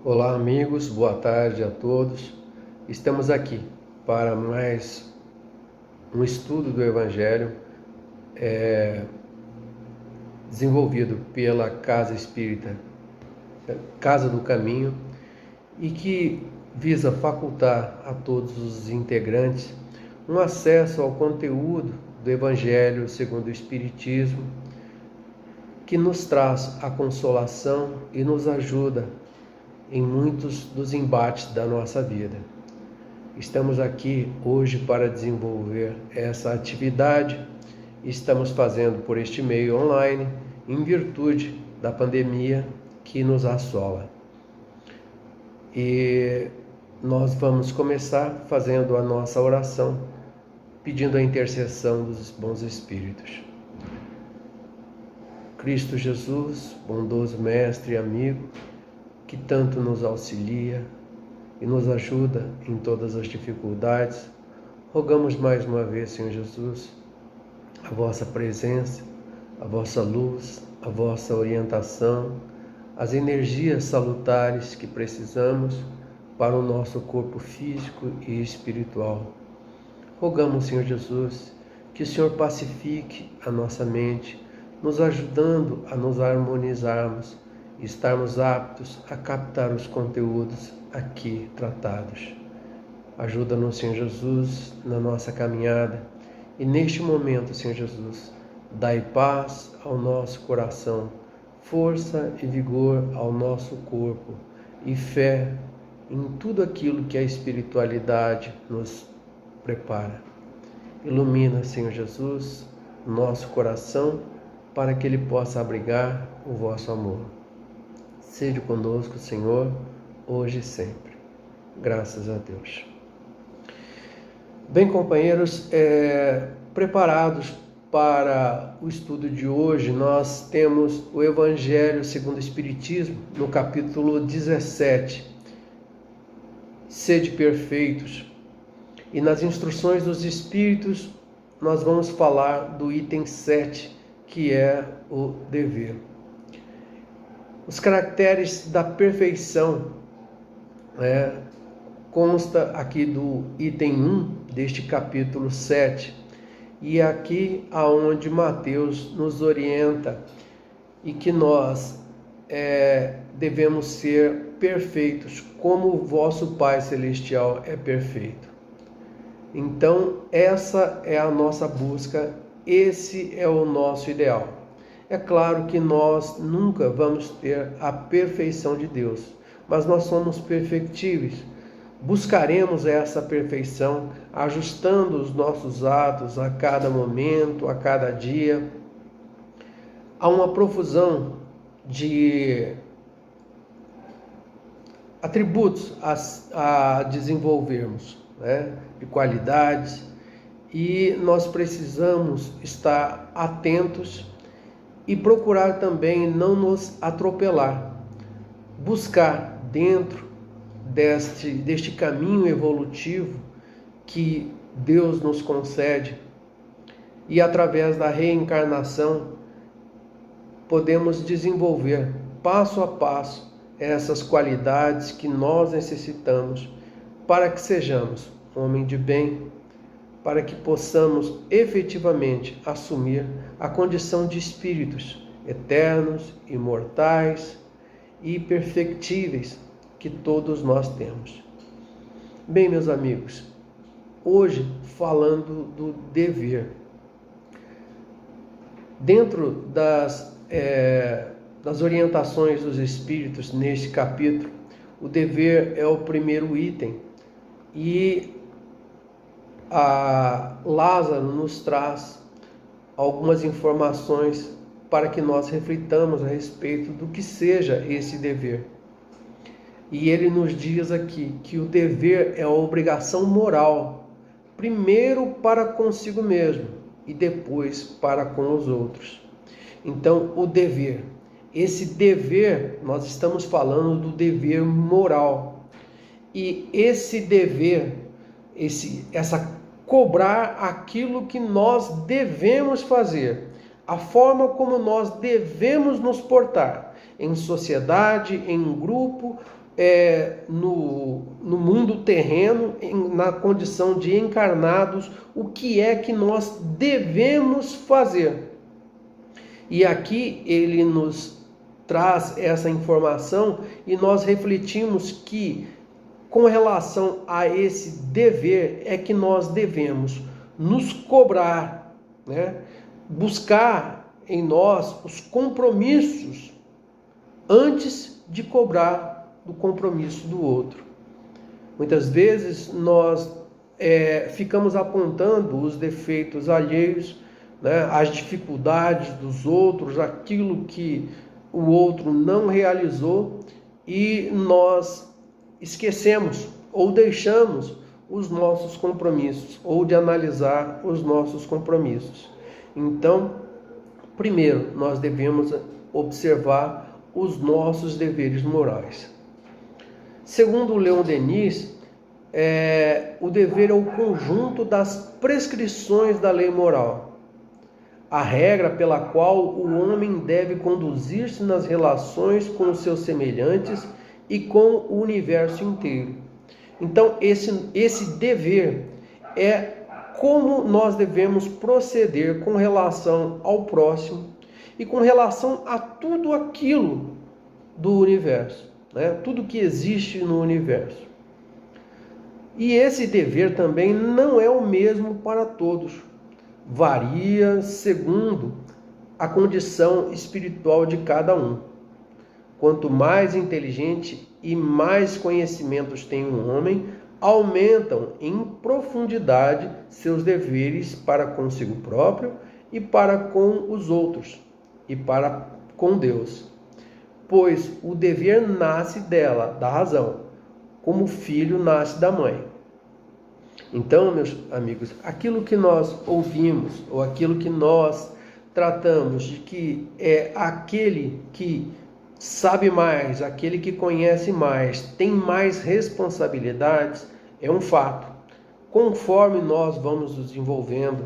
Olá, amigos, boa tarde a todos. Estamos aqui para mais um estudo do Evangelho desenvolvido pela Casa Espírita, Casa do Caminho, e que visa facultar a todos os integrantes um acesso ao conteúdo do Evangelho segundo o Espiritismo, que nos traz a consolação e nos ajuda em muitos dos embates da nossa vida. Estamos aqui hoje para desenvolver essa atividade. Estamos fazendo por este meio online, em virtude da pandemia que nos assola. E nós vamos começar fazendo a nossa oração, pedindo a intercessão dos bons espíritos. Cristo Jesus, bondoso mestre e amigo, que tanto nos auxilia e nos ajuda em todas as dificuldades, rogamos mais uma vez, Senhor Jesus, a vossa presença, a vossa luz, a vossa orientação, as energias salutares que precisamos para o nosso corpo físico e espiritual. Rogamos, Senhor Jesus, que o Senhor pacifique a nossa mente, nos ajudando a nos harmonizarmos, estarmos aptos a captar os conteúdos aqui tratados. Ajuda-nos, Senhor Jesus, na nossa caminhada e neste momento, Senhor Jesus, dai paz ao nosso coração, força e vigor ao nosso corpo e fé em tudo aquilo que a espiritualidade nos prepara. Ilumina, Senhor Jesus, nosso coração para que ele possa abrigar o vosso amor. Seja conosco, Senhor, hoje e sempre. Graças a Deus. Bem, companheiros, preparados para o estudo de hoje, nós temos o Evangelho segundo o Espiritismo, no capítulo 17. Sede perfeitos. E nas instruções dos Espíritos, nós vamos falar do item 7, que é o dever. Os caracteres da perfeição consta aqui do item 1 deste capítulo 7, e aqui aonde Mateus nos orienta e que nós devemos ser perfeitos como o vosso Pai Celestial é perfeito. Então essa é a nossa busca, esse é o nosso ideal. É claro que nós nunca vamos ter a perfeição de Deus, mas nós somos perfectíveis. Buscaremos essa perfeição, ajustando os nossos atos a cada momento, a cada dia. Há uma profusão de atributos a desenvolvermos, de qualidades, e nós precisamos estar atentos e procurar também não nos atropelar, buscar dentro deste caminho evolutivo que Deus nos concede, e através da reencarnação podemos desenvolver passo a passo essas qualidades que nós necessitamos para que sejamos homem de bem, para que possamos efetivamente assumir a condição de espíritos eternos, imortais e perfectíveis que todos nós temos. Bem, meus amigos, hoje falando do dever. Dentro das orientações dos espíritos neste capítulo, o dever é o primeiro item, e Lázaro nos traz algumas informações para que nós reflitamos a respeito do que seja esse dever. E ele nos diz aqui que o dever é a obrigação moral, primeiro para consigo mesmo e depois para com os outros. Então, o dever, esse dever, nós estamos falando do dever moral. E esse dever, cobrar aquilo que nós devemos fazer, a forma como nós devemos nos portar em sociedade, em grupo no mundo terreno, na condição de encarnados, o que é que nós devemos fazer. E aqui ele nos traz essa informação e nós refletimos que, com relação a esse dever, é que nós devemos nos cobrar, né? Buscar em nós os compromissos antes de cobrar do compromisso do outro. Muitas vezes nós ficamos apontando os defeitos alheios, né, as dificuldades dos outros, aquilo que o outro não realizou, e nós esquecemos ou deixamos os nossos compromissos, ou de analisar os nossos compromissos. Então, primeiro, nós devemos observar os nossos deveres morais. Segundo Leon Denis, o dever é o conjunto das prescrições da lei moral, a regra pela qual o homem deve conduzir-se nas relações com os seus semelhantes e com o universo inteiro. Então, esse dever é como nós devemos proceder com relação ao próximo e com relação a tudo aquilo do universo, né? Tudo que existe no universo. E esse dever também não é o mesmo para todos. Varia segundo a condição espiritual de cada um. Quanto mais inteligente e mais conhecimentos tem um homem, aumentam em profundidade seus deveres para consigo próprio e para com os outros, e para com Deus. Pois o dever nasce dela, da razão, como o filho nasce da mãe. Então, meus amigos, aquilo que nós ouvimos, ou aquilo que nós tratamos de que é aquele que sabe mais, aquele que conhece mais, tem mais responsabilidades, é um fato. Conforme nós vamos nos desenvolvendo,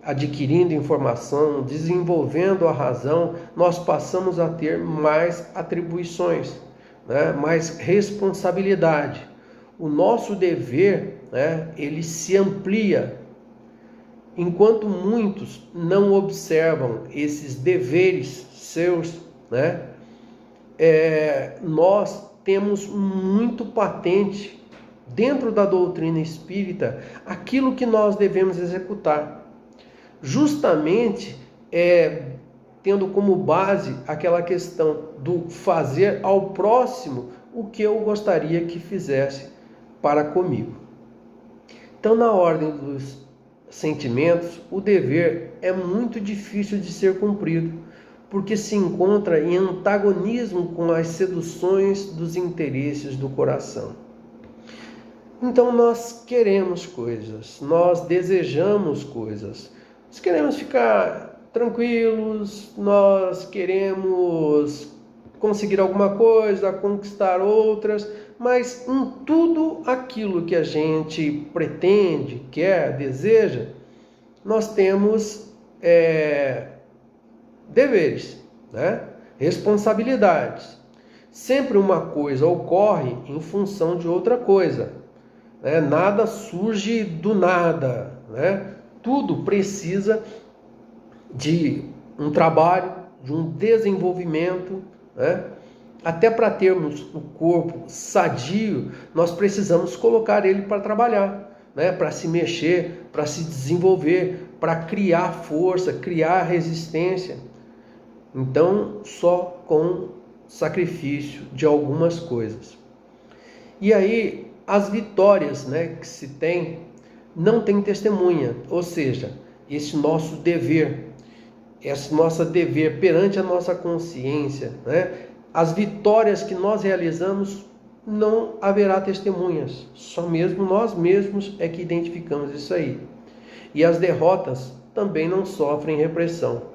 adquirindo informação, desenvolvendo a razão, nós passamos a ter mais atribuições, né? Mais responsabilidade. O nosso dever, né, ele se amplia. Enquanto muitos não observam esses deveres seus, né, nós temos muito patente dentro da doutrina espírita aquilo que nós devemos executar. Justamente tendo como base aquela questão do fazer ao próximo o que eu gostaria que fizesse para comigo. Então, na ordem dos sentimentos, o dever é muito difícil de ser cumprido, porque se encontra em antagonismo com as seduções dos interesses do coração. Então, nós queremos coisas, nós desejamos coisas, nós queremos ficar tranquilos, nós queremos conseguir alguma coisa, conquistar outras, mas em tudo aquilo que a gente pretende, quer, deseja, nós temos deveres, né? Responsabilidades. Sempre uma coisa ocorre em função de outra coisa, né? Nada surge do nada, né? Tudo precisa de um trabalho, de um desenvolvimento, né? Até para termos o corpo sadio, nós precisamos colocar ele para trabalhar, né? Para se mexer, para se desenvolver, para criar força, criar resistência. Então, só com sacrifício de algumas coisas. E aí, as vitórias, né, que se tem, não tem testemunha, ou seja, esse nosso dever, esse nosso dever perante a nossa consciência, né, as vitórias que nós realizamos, não haverá testemunhas, só mesmo nós mesmos é que identificamos isso aí. E as derrotas também não sofrem repressão.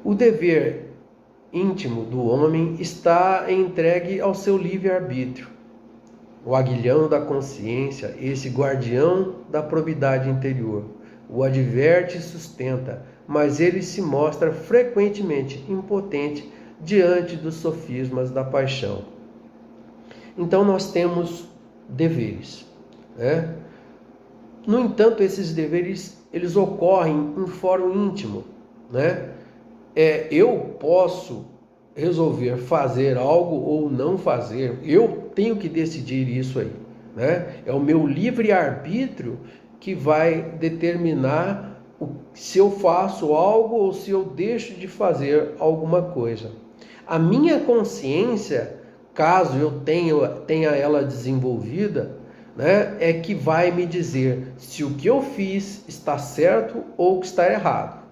O dever íntimo do homem está entregue ao seu livre-arbítrio. O aguilhão da consciência, esse guardião da probidade interior, o adverte e sustenta, mas ele se mostra frequentemente impotente diante dos sofismas da paixão. Então nós temos deveres, né? No entanto, esses deveres, eles ocorrem em fórum íntimo, né? Eu posso resolver fazer algo ou não fazer, eu tenho que decidir isso aí, né? É o meu livre-arbítrio que vai determinar se eu faço algo ou se eu deixo de fazer alguma coisa. A minha consciência, caso eu tenha ela desenvolvida, né, é que vai me dizer se o que eu fiz está certo ou que está errado,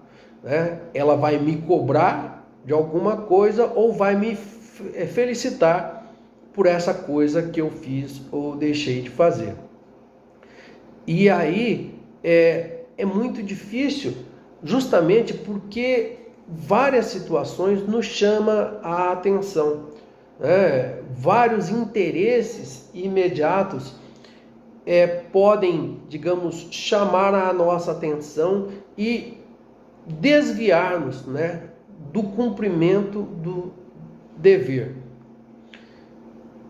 né? Ela vai me cobrar de alguma coisa ou vai me felicitar por essa coisa que eu fiz ou deixei de fazer. E aí é muito difícil, justamente porque várias situações nos chamam a atenção, né? Vários interesses imediatos podem, digamos, chamar a nossa atenção e desviar-nos, né, do cumprimento do dever.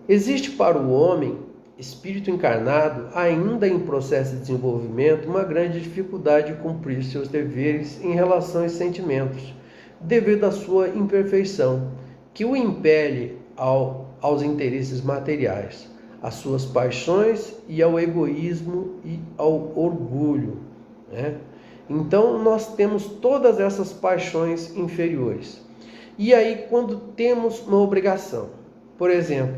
Existe para o homem, espírito encarnado, ainda em processo de desenvolvimento, uma grande dificuldade de cumprir seus deveres em relação aos sentimentos, devido à sua imperfeição, que o impele aos interesses materiais, às suas paixões e ao egoísmo e ao orgulho, né? Então nós temos todas essas paixões inferiores. E aí, quando temos uma obrigação, por exemplo,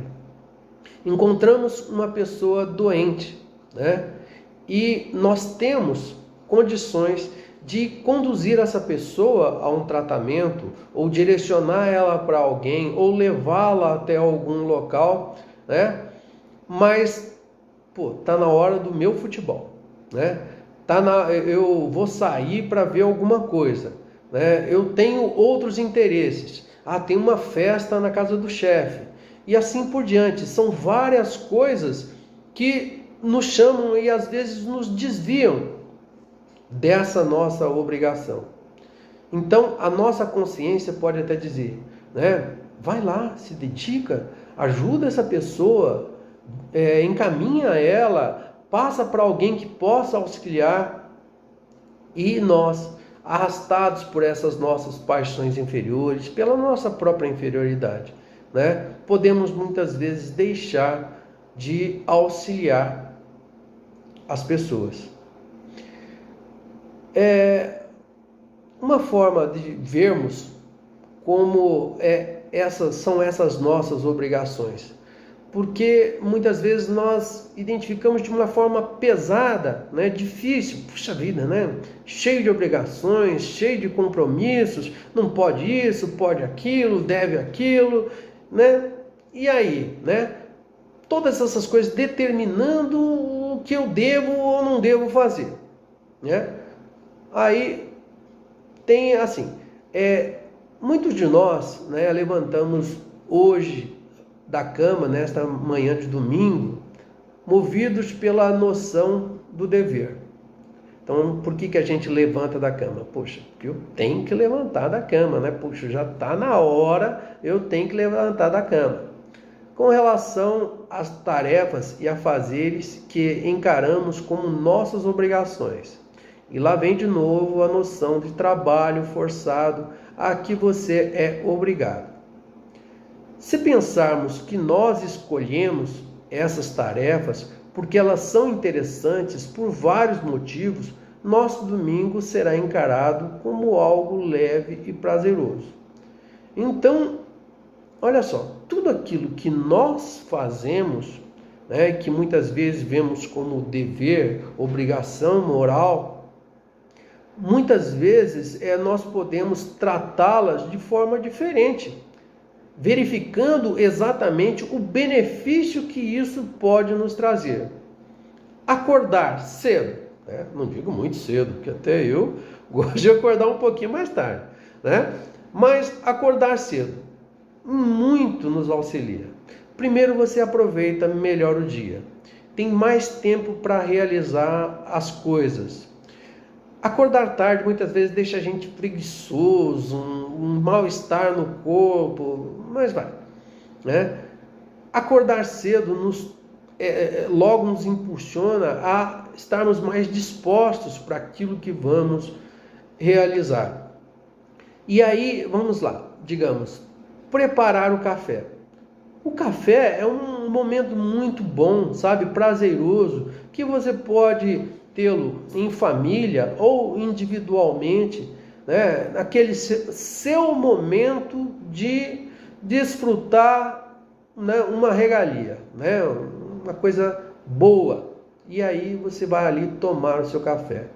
encontramos uma pessoa doente, né? E nós temos condições de conduzir essa pessoa a um tratamento, ou direcionar ela para alguém, ou levá-la até algum local, né? Mas, tá na hora do meu futebol, né? Eu vou sair para ver alguma coisa, né? Eu tenho outros interesses. Tem uma festa na casa do chefe. E assim por diante. São várias coisas que nos chamam e às vezes nos desviam dessa nossa obrigação. Então, a nossa consciência pode até dizer, né? Vai lá, se dedica, ajuda essa pessoa, encaminha ela, passa para alguém que possa auxiliar. E nós, arrastados por essas nossas paixões inferiores, pela nossa própria inferioridade, né, podemos muitas vezes deixar de auxiliar as pessoas. Uma forma de vermos como são essas nossas obrigações, porque muitas vezes nós identificamos de uma forma pesada, né? Difícil, puxa vida, né? Cheio de obrigações, cheio de compromissos, não pode isso, pode aquilo, deve aquilo, né? E aí, né? Todas essas coisas determinando o que eu devo ou não devo fazer, né? Aí tem assim, muitos de nós, né, levantamos hoje da cama, nesta manhã de domingo, movidos pela noção do dever. Então, por que a gente levanta da cama? Poxa, porque eu tenho que levantar da cama, né? Poxa, já está na hora, eu tenho que levantar da cama. Com relação às tarefas e afazeres que encaramos como nossas obrigações. E lá vem de novo a noção de trabalho forçado a que você é obrigado. Se pensarmos que nós escolhemos essas tarefas porque elas são interessantes por vários motivos, nosso domingo será encarado como algo leve e prazeroso. Então, olha só, tudo aquilo que nós fazemos, né, que muitas vezes vemos como dever, obrigação moral, muitas vezes nós podemos tratá-las de forma diferente, verificando exatamente o benefício que isso pode nos trazer. Acordar cedo, né? Não digo muito cedo, porque até eu gosto de acordar um pouquinho mais tarde, né? Mas acordar cedo muito nos auxilia. Primeiro, você aproveita melhor o dia, tem mais tempo para realizar as coisas. Acordar tarde muitas vezes deixa a gente preguiçoso, um mal-estar no corpo, mas vai, né? Acordar cedo logo nos impulsiona a estarmos mais dispostos para aquilo que vamos realizar. E aí, vamos lá, digamos, preparar o café. O café é um momento muito bom, sabe, prazeroso, que você pode tê-lo em família ou individualmente, né, naquele seu momento de desfrutar, né, uma regalia, né, uma coisa boa. E aí você vai ali tomar o seu café.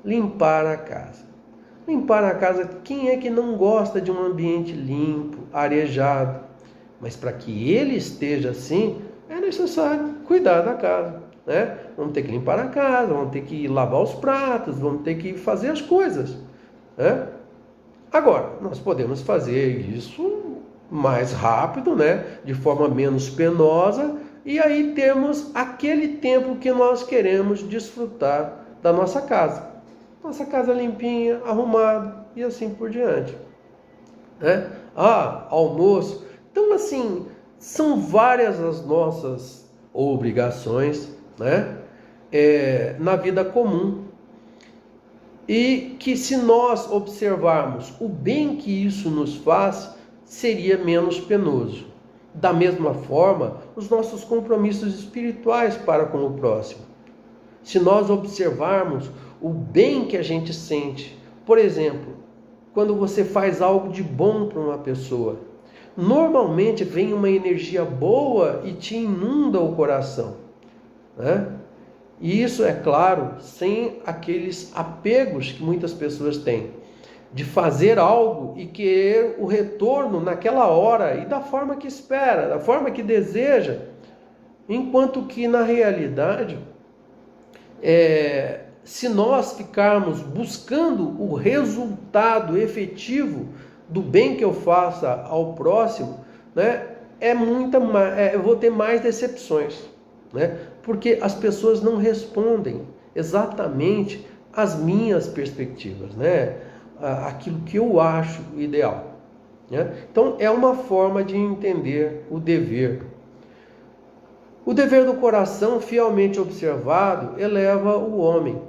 Limpar a casa. Limpar a casa, quem é que não gosta de um ambiente limpo, arejado? Mas para que ele esteja assim, é necessário cuidar da casa, né? Vamos ter que limpar a casa, vamos ter que lavar os pratos, vamos ter que fazer as coisas, né? Agora, nós podemos fazer isso mais rápido, né? De forma menos penosa, e aí temos aquele tempo que nós queremos desfrutar da nossa casa. Nossa casa limpinha, arrumada e assim por diante, né? Almoço. Então, assim, são várias as nossas obrigações, né? Na vida comum. E que se nós observarmos o bem que isso nos faz, seria menos penoso. Da mesma forma, os nossos compromissos espirituais para com o próximo. Se nós observarmos o bem que a gente sente, por exemplo, quando você faz algo de bom para uma pessoa, normalmente vem uma energia boa e te inunda o coração, né? E isso, é claro, sem aqueles apegos que muitas pessoas têm, de fazer algo e querer o retorno naquela hora e da forma que espera, da forma que deseja, enquanto que na realidade, se nós ficarmos buscando o resultado efetivo do bem que eu faça ao próximo, né, eu vou ter mais decepções, né, porque as pessoas não respondem exatamente às minhas perspectivas, né, aquilo que eu acho ideal, né? Então é uma forma de entender o dever. O dever do coração, fielmente observado, eleva o homem.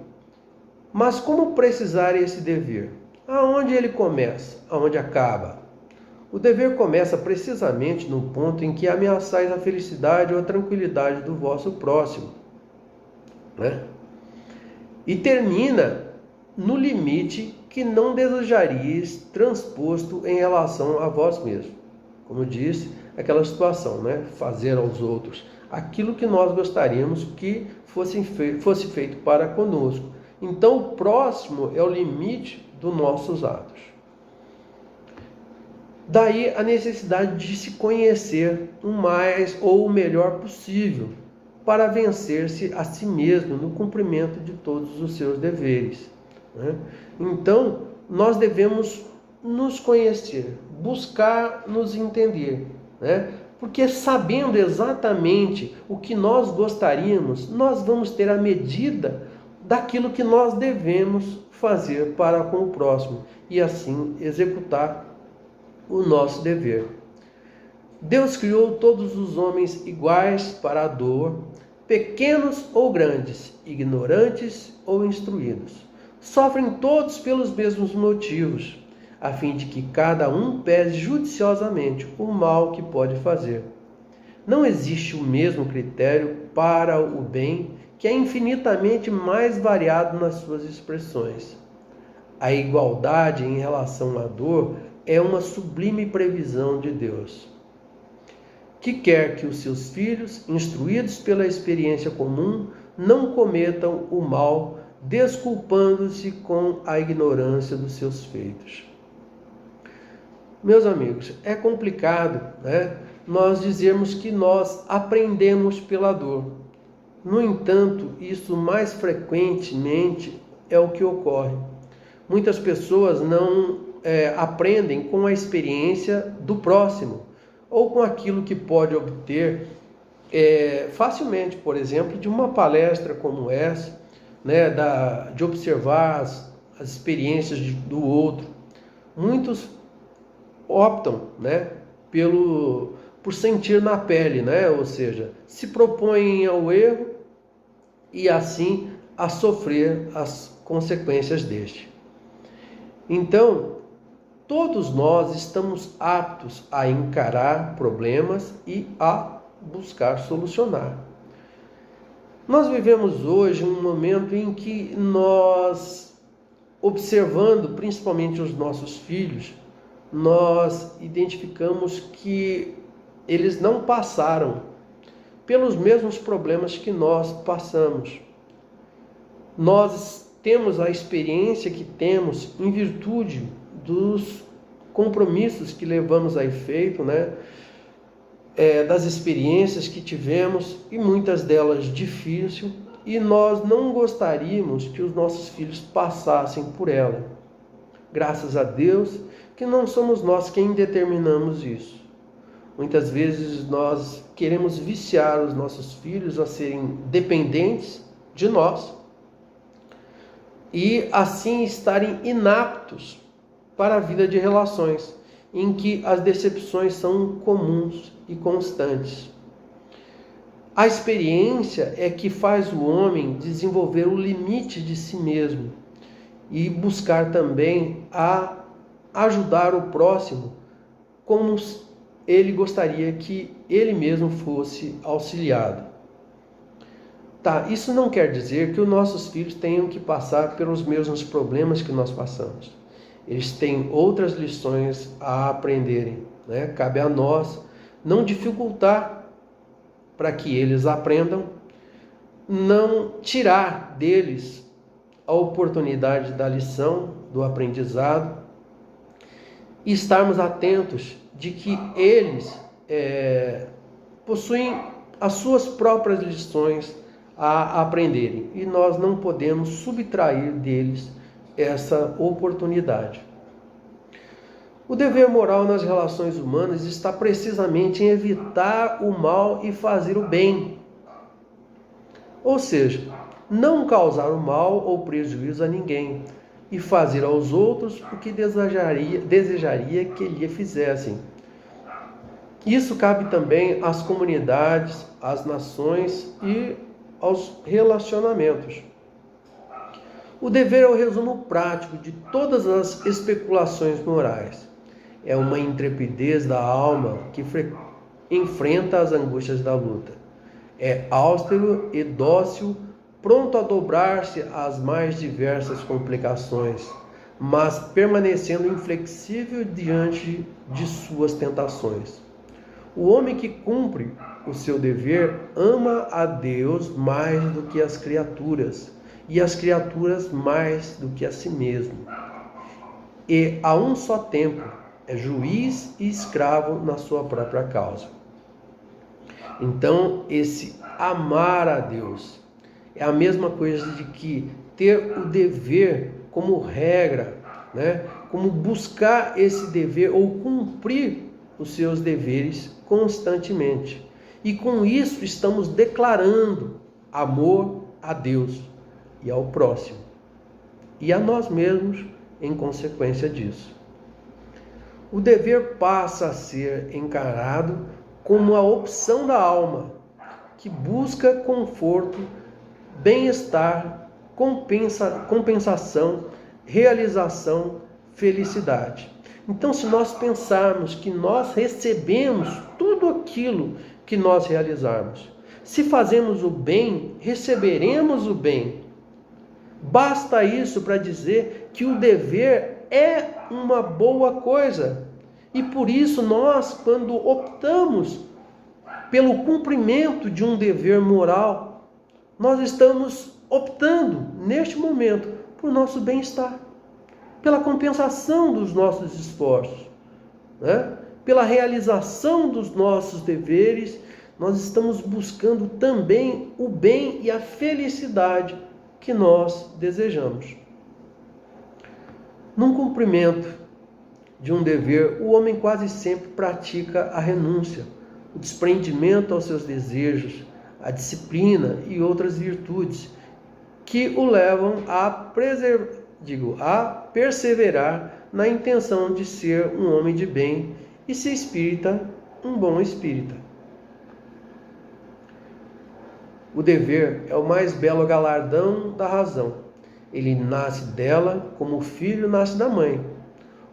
Mas como precisar esse dever? Aonde ele começa? Aonde acaba? O dever começa precisamente no ponto em que ameaçais a felicidade ou a tranquilidade do vosso próximo, né? E termina no limite que não desejaríeis transposto em relação a vós mesmos. Como disse, aquela situação, né? Fazer aos outros aquilo que nós gostaríamos que fosse feito para conosco. Então, o próximo é o limite dos nossos atos. Daí a necessidade de se conhecer o mais ou o melhor possível para vencer-se a si mesmo no cumprimento de todos os seus deveres, né? Então, nós devemos nos conhecer, buscar nos entender, né? Porque sabendo exatamente o que nós gostaríamos, nós vamos ter a medida daquilo que nós devemos fazer para com o próximo e assim executar o nosso dever. Deus criou todos os homens iguais para a dor, pequenos ou grandes, ignorantes ou instruídos. Sofrem todos pelos mesmos motivos, a fim de que cada um pese judiciosamente o mal que pode fazer. Não existe o mesmo critério para o bem, que é infinitamente mais variado nas suas expressões. A igualdade em relação à dor é uma sublime previsão de Deus, que quer que os seus filhos, instruídos pela experiência comum, não cometam o mal, desculpando-se com a ignorância dos seus feitos. Meus amigos, é complicado, né, nós dizermos que nós aprendemos pela dor. No entanto, isso mais frequentemente é o que ocorre. Muitas pessoas não aprendem com a experiência do próximo ou com aquilo que pode obter facilmente, por exemplo, de uma palestra como essa, né, de observar as experiências do outro. Muitos optam, né, por sentir na pele, né? Ou seja, se propõem ao erro e assim a sofrer as consequências deste. Então, todos nós estamos aptos a encarar problemas e a buscar solucionar. Nós vivemos hoje um momento em que nós, observando principalmente os nossos filhos, nós identificamos que eles não passaram pelos mesmos problemas que nós passamos. Nós temos a experiência que temos em virtude dos compromissos que levamos a efeito, né? Das experiências que tivemos, e muitas delas difíceis, e nós não gostaríamos que os nossos filhos passassem por ela. Graças a Deus que não somos nós quem determinamos isso. Muitas vezes nós queremos viciar os nossos filhos a serem dependentes de nós e assim estarem inaptos para a vida de relações, em que as decepções são comuns e constantes. A experiência é que faz o homem desenvolver o limite de si mesmo e buscar também a ajudar o próximo como ele gostaria que ele mesmo fosse auxiliado. Isso não quer dizer que os nossos filhos tenham que passar pelos mesmos problemas que nós passamos. Eles têm outras lições a aprenderem, né? Cabe a nós não dificultar para que eles aprendam, não tirar deles a oportunidade da lição, do aprendizado, e estarmos atentos de que eles possuem as suas próprias lições a aprenderem, e nós não podemos subtrair deles essa oportunidade. O dever moral nas relações humanas está precisamente em evitar o mal e fazer o bem. Ou seja, não causar o mal ou prejuízo a ninguém e fazer aos outros o que desejaria que lhe fizessem. Isso cabe também às comunidades, às nações e aos relacionamentos. O dever é o resumo prático de todas as especulações morais. É uma intrepidez da alma que enfrenta as angústias da luta. É austero e dócil, pronto a dobrar-se às mais diversas complicações, mas permanecendo inflexível diante de suas tentações. O homem que cumpre o seu dever ama a Deus mais do que as criaturas, e as criaturas mais do que a si mesmo. E a um só tempo é juiz e escravo na sua própria causa. Então, esse amar a Deus é a mesma coisa de que ter o dever como regra, né? Como buscar esse dever ou cumprir os seus deveres constantemente. E com isso estamos declarando amor a Deus e ao próximo, e a nós mesmos em consequência disso. O dever passa a ser encarado como a opção da alma, que busca conforto, bem-estar, compensação, realização, felicidade. Então, se nós pensarmos que nós recebemos tudo aquilo que nós realizarmos, se fazemos o bem, receberemos o bem. Basta isso para dizer que o dever é uma boa coisa. E por isso nós, quando optamos pelo cumprimento de um dever moral, nós estamos optando, neste momento, por nosso bem-estar, pela compensação dos nossos esforços, né? Pela realização dos nossos deveres, nós estamos buscando também o bem e a felicidade que nós desejamos. Num cumprimento de um dever, o homem quase sempre pratica a renúncia, o desprendimento aos seus desejos, a disciplina e outras virtudes que o levam a perseverar na intenção de ser um homem de bem e ser espírita um bom espírita. O dever é o mais belo galardão da razão. Ele nasce dela como o filho nasce da mãe.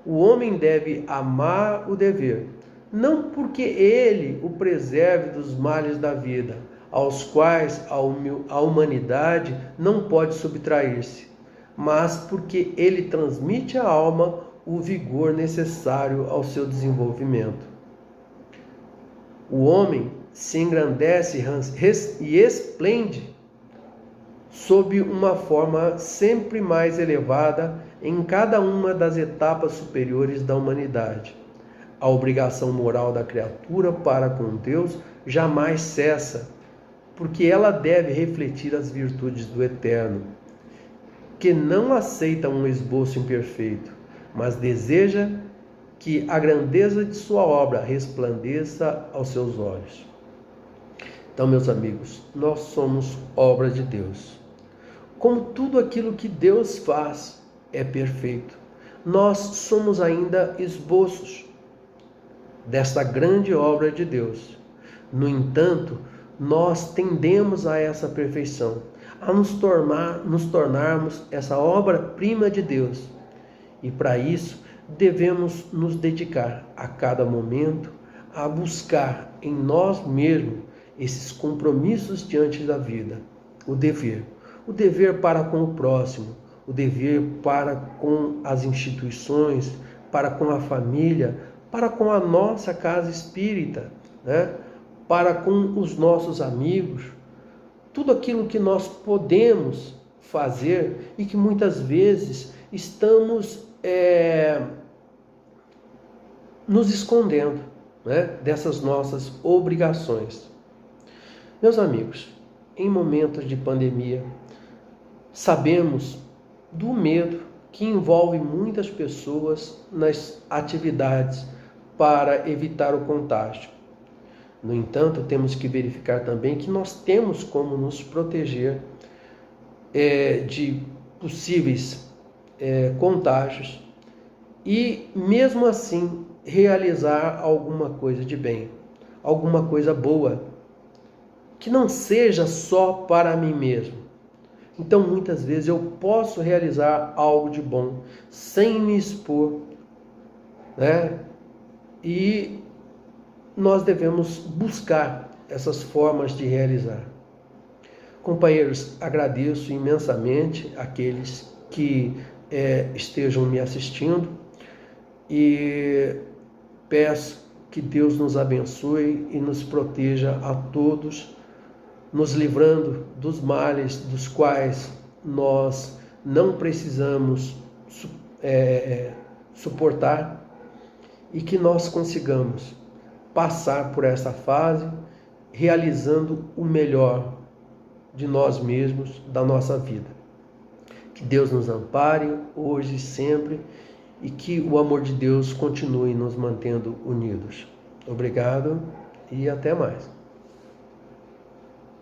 O homem deve amar o dever, não porque ele o preserve dos males da vida, aos quais a humanidade não pode subtrair-se, mas porque ele transmite à alma o vigor necessário ao seu desenvolvimento. O homem se engrandece e esplende sob uma forma sempre mais elevada em cada uma das etapas superiores da humanidade. A obrigação moral da criatura para com Deus jamais cessa, porque ela deve refletir as virtudes do Eterno, que não aceita um esboço imperfeito, mas deseja que a grandeza de sua obra resplandeça aos seus olhos. Então, meus amigos, nós somos obra de Deus. Como tudo aquilo que Deus faz é perfeito, nós somos ainda esboços desta grande obra de Deus. No entanto, nós tendemos a essa perfeição, a nos tornarmos essa obra-prima de Deus. E para isso, devemos nos dedicar a cada momento a buscar em nós mesmos esses compromissos diante da vida. O dever para com o próximo, o dever para com as instituições, para com a família, para com a nossa casa espírita, né? Para com os nossos amigos, tudo aquilo que nós podemos fazer e que muitas vezes estamos nos escondendo, né, dessas nossas obrigações. Meus amigos, em momentos de pandemia, sabemos do medo que envolve muitas pessoas nas atividades para evitar o contágio. No entanto, temos que verificar também que nós temos como nos proteger de possíveis contágios e, mesmo assim, realizar alguma coisa de bem, alguma coisa boa, que não seja só para mim mesmo. Então, muitas vezes eu posso realizar algo de bom sem me expor, né? E nós devemos buscar essas formas de realizar. Companheiros, agradeço imensamente aqueles que estejam me assistindo e peço que Deus nos abençoe e nos proteja a todos, nos livrando dos males dos quais nós não precisamos suportar, e que nós consigamos passar por essa fase realizando o melhor de nós mesmos, da nossa vida. Que Deus nos ampare hoje e sempre, e que o amor de Deus continue nos mantendo unidos. Obrigado e até mais.